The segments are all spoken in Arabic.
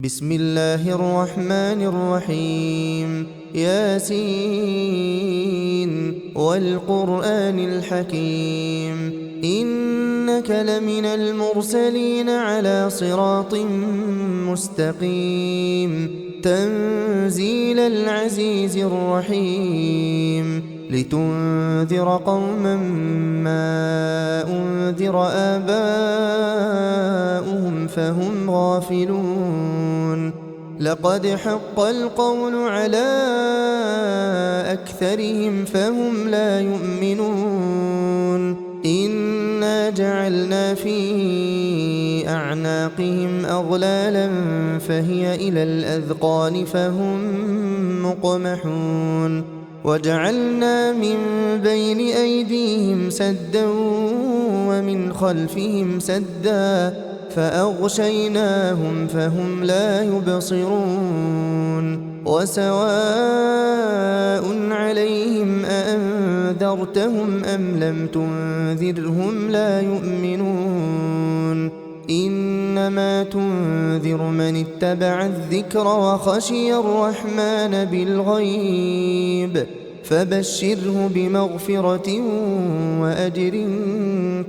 بسم الله الرحمن الرحيم ياسين والقرآن الحكيم إنك لمن المرسلين على صراط مستقيم تنزيل العزيز الرحيم لتنذر قوما ما أنذر آباؤهم فهم غافلون لقد حق القول على أكثرهم فهم لا يؤمنون إنا جعلنا في أعناقهم أغلالا فهي إلى الأذقان فهم مقمحون وجعلنا من بين أيديهم سدا ومن خلفهم سدا فأغشيناهم فهم لا يبصرون وسواء عليهم أأنذرتهم أم لم تنذرهم لا يؤمنون إنما تنذر من اتبع الذكر وخشي الرحمن بالغيب فبشره بمغفرة وأجر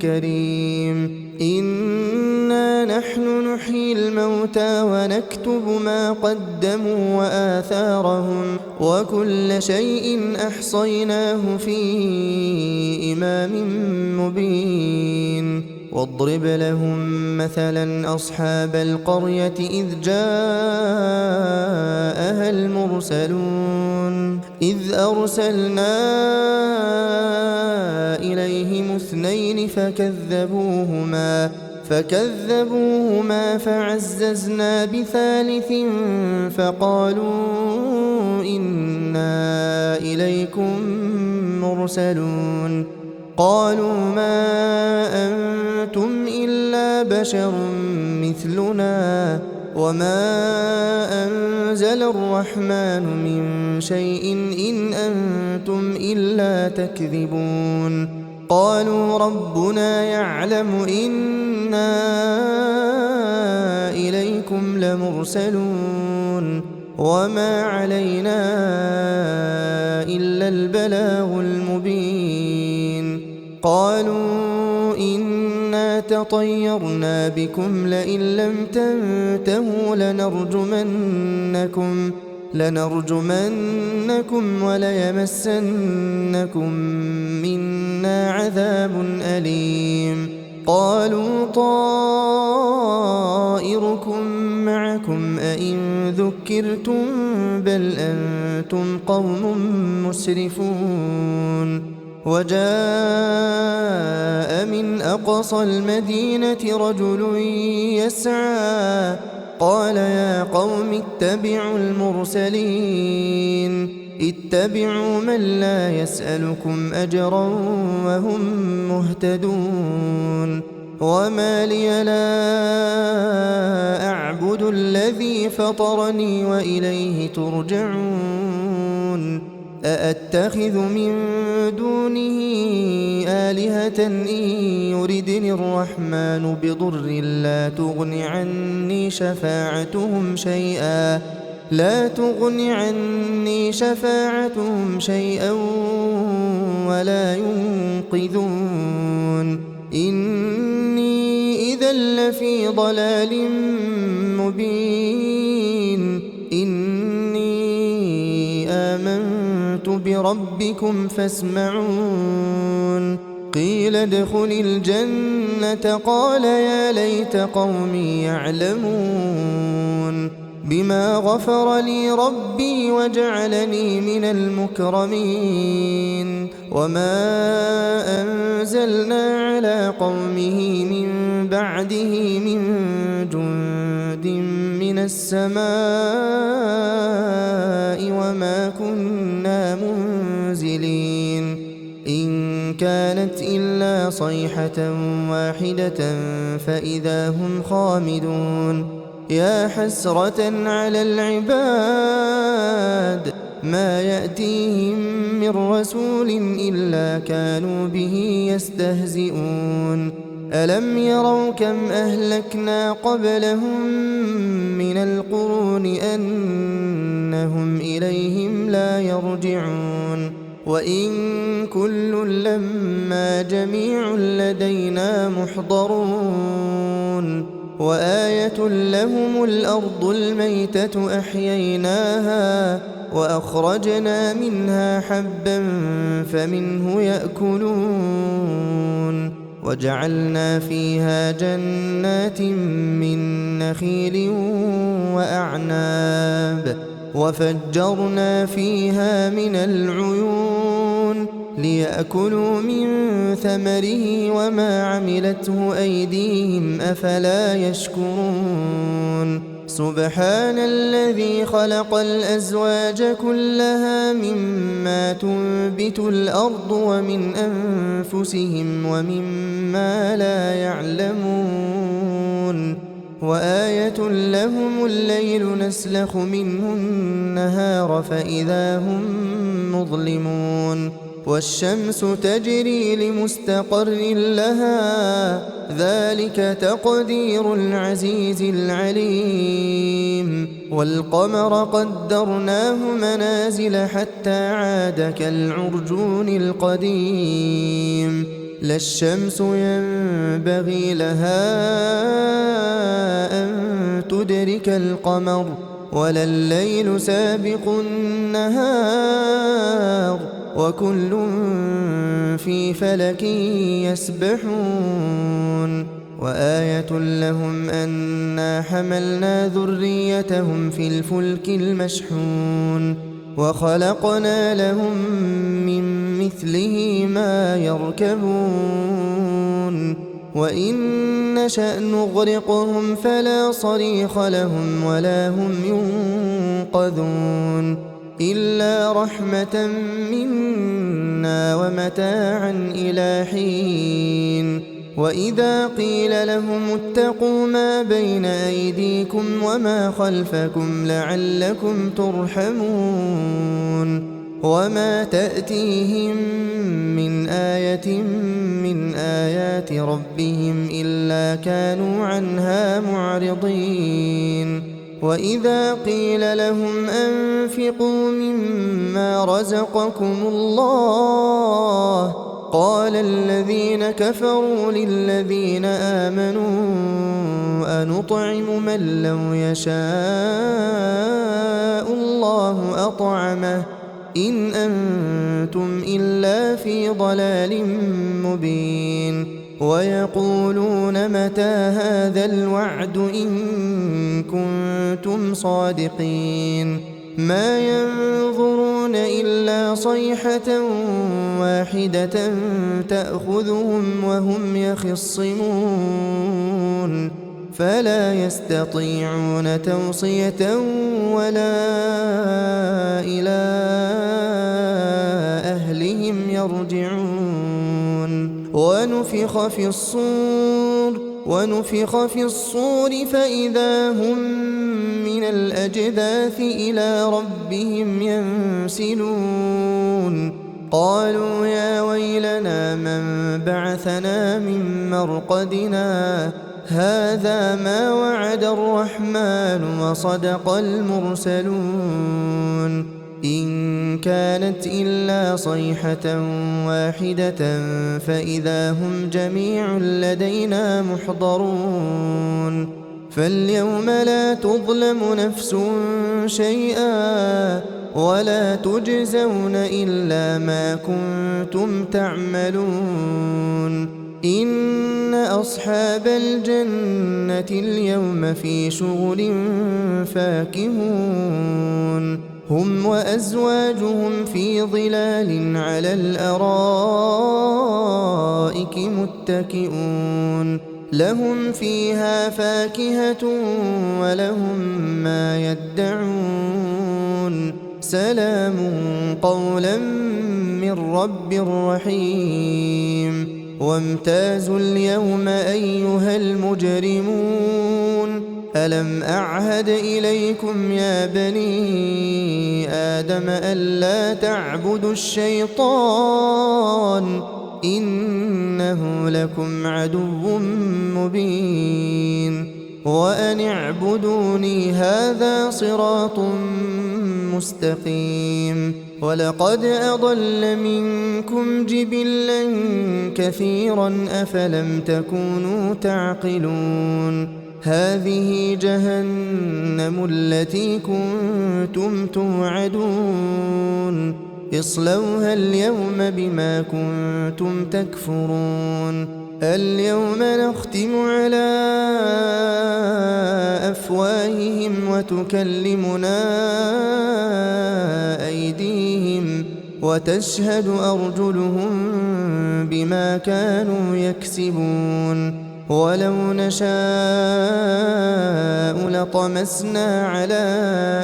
كريم إنا نحن نحيي الموتى ونكتب ما قدموا وآثارهم وكل شيء أحصيناه في إمام مبين واضرب لهم مثلا أصحاب القرية إذ جاءها المرسلون إذ أرسلنا إليهم اثنين فكذبوهما فعززنا بثالث فقالوا إنا إليكم مرسلون قالوا ما أنتم إلا بشر مثلنا وما أنزل الرحمن من شيء إن أنتم إلا تكذبون قالوا ربنا يعلم إنا إليكم لمرسلون وما علينا إلا البلاغ المبين قالوا إنا تطيرنا بكم لئن لم تنتهوا لنرجمنكم وليمسنكم منا عذاب أليم قالوا طائركم معكم أئن ذكرتم بل أنتم قوم مسرفون وجاء من أقصى المدينة رجل يسعى قال يا قوم اتبعوا المرسلين اتبعوا من لا يسألكم أجرا وهم مهتدون وما لي لا أعبد الذي فطرني وإليه ترجعون أأتخذ من دونه آلهة إن يردني الرحمن بضر لا تغن عني شفاعتهم شيئا ولا ينقذون إني إذا لفي ضلال مبين إني آمنت بربكم فاسمعون قيل ادخل الجنة قال يا ليت قومي يعلمون بما غفر لي ربي وجعلني من المكرمين وما أنزلنا على قومه من بعده من جند من السماء وما كنا منزلين إن كانت إلا صيحة واحدة فإذا هم خامدون يا حسرة على العباد ما يأتيهم من رسول إلا كانوا به يستهزئون ألم يروا كم أهلكنا قبلهم من القرون أنهم إليهم لا يرجعون وإن كل لما جميع لدينا محضرون وآية لهم الأرض الميتة أحييناها وأخرجنا منها حبا فمنه يأكلون وجعلنا فيها جنات من نخيل وأعناب وفجرنا فيها من العيون ليأكلوا من ثمره وما عملته أيديهم أفلا يشكرون سبحان الذي خلق الأزواج كلها مما تنبت الأرض ومن أنفسهم ومما لا يعلمون وآية لهم الليل نسلخ منه النهار فإذا هم مظلمون والشمس تجري لمستقر لها ذلك تقدير العزيز العليم والقمر قدرناه منازل حتى عاد كالعرجون القديم لا الشمس ينبغي لها أن تدرك القمر ولا الليل سابق النهار وكل في فلك يسبحون وآية لهم أنا حملنا ذريتهم في الفلك المشحون وخلقنا لهم من مثله ما يركبون وإن نشأ نغرقهم فلا صريخ لهم ولا هم ينقذون إلا رحمة منا ومتاعا إلى حين وإذا قيل لهم اتقوا ما بين أيديكم وما خلفكم لعلكم ترحمون وما تأتيهم من آية من آيات ربهم إلا كانوا عنها معرضين وإذا قيل لهم أنفقوا مما رزقكم الله قال الذين كفروا للذين آمنوا أنطعم من لو يشاء الله أطعمه إن أنتم إلا في ضلال مبين ويقولون متى هذا الوعد إن كنتم صادقين ما ينظرون إلا صيحة واحدة تأخذهم وهم يخصمون فلا يستطيعون توصية ولا إلى أهلهم يرجعون ونفخ في الصور فإذا هم من الأجداث إلى ربهم ينسلون قالوا يا ويلنا من بعثنا من مرقدنا هذا ما وعد الرحمن وصدق المرسلون إن كانت إلا صيحة واحدة فإذا هم جميع لدينا محضرون فاليوم لا تظلم نفس شيئا ولا تجزون إلا ما كنتم تعملون إن أصحاب الجنة اليوم في شغل فاكهون هم وأزواجهم في ظلال على الأرائك متكئون لهم فيها فاكهة ولهم ما يدعون سلام قولا من رب رحيم وامتازوا اليوم أيها المجرمون ألم أعهد إليكم يا بني آدم ألا تعبدوا الشيطان إنه لكم عدو مبين وأن اعبدوني هذا صراط مستقيم ولقد أضل منكم جبلا كثيرا أفلم تكونوا تعقلون هذه جهنم التي كنتم توعدون اصلوها اليوم بما كنتم تكفرون اليوم نختم على أفواههم وتكلمنا أيديهم وتشهد أرجلهم بما كانوا يكسبون ولو نشاء لطمسنا على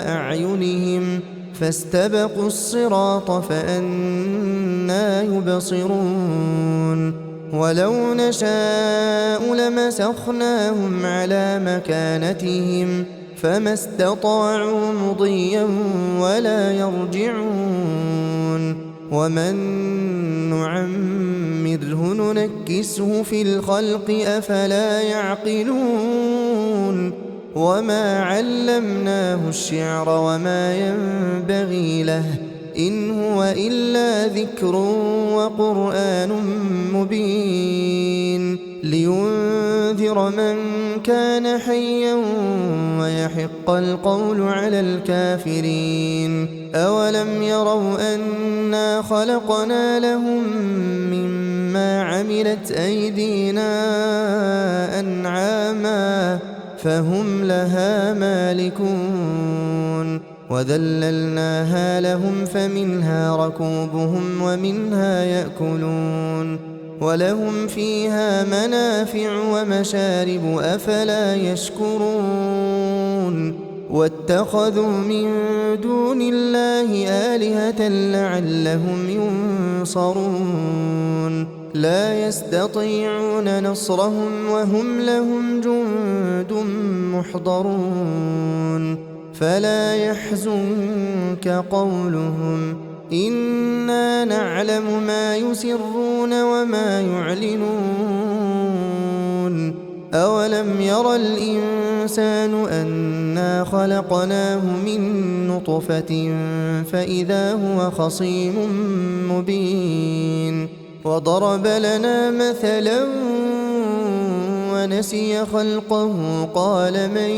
أعينهم فاستبقوا الصراط فأنى يبصرون ولو نشاء لمسخناهم على مكانتهم فما استطاعوا مضيا ولا يرجعون ومن نعمره ننكسه في الخلق أفلا يعقلون وما علمناه الشعر وما ينبغي له إن هو إلا ذكر وقرآن مبين لينذر من كان حيا ويحق القول على الكافرين أولم يروا أنا خلقنا لهم مما عملت أيدينا أنعاما فهم لها مالكون وذللناها لهم فمنها ركوبهم ومنها يأكلون ولهم فيها منافع ومشارب أفلا يشكرون واتخذوا من دون الله آلهة لعلهم ينصرون لا يستطيعون نصرهم وهم لهم جند محضرون فلا يحزنك قولهم إنا نعلم ما يسرون وما يعلنون أولم ير الإنسان أنا خلقناه من نطفة فإذا هو خصيم مبين وضرب لنا مثلا ونسي خلقه قال من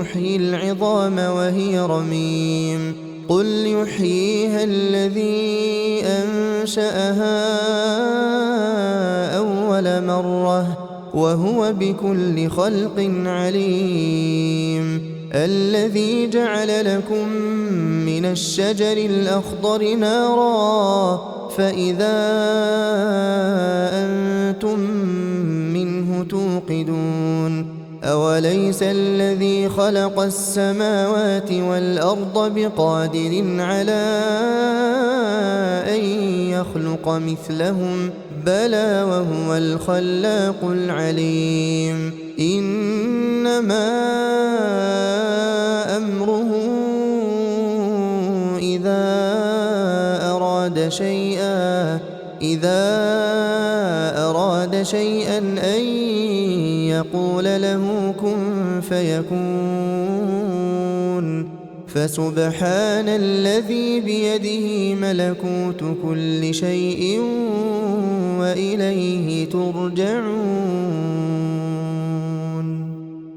يحيي العظام وهي رميم قل يحييها الذي أنشأها أول مرة وهو بكل خلق عليم الذي جعل لكم من الشجر الأخضر نارا فإذا أنتم منه توقدون أوليس الذي خلق السماوات والأرض بقادر على أن يخلق مثلهم بلى وهو الخلاق العليم إنما أمره إذا أراد شيئا أن يقول له كن فيكون فسبحان الذي بيده ملكوت كل شيء وإليه ترجعون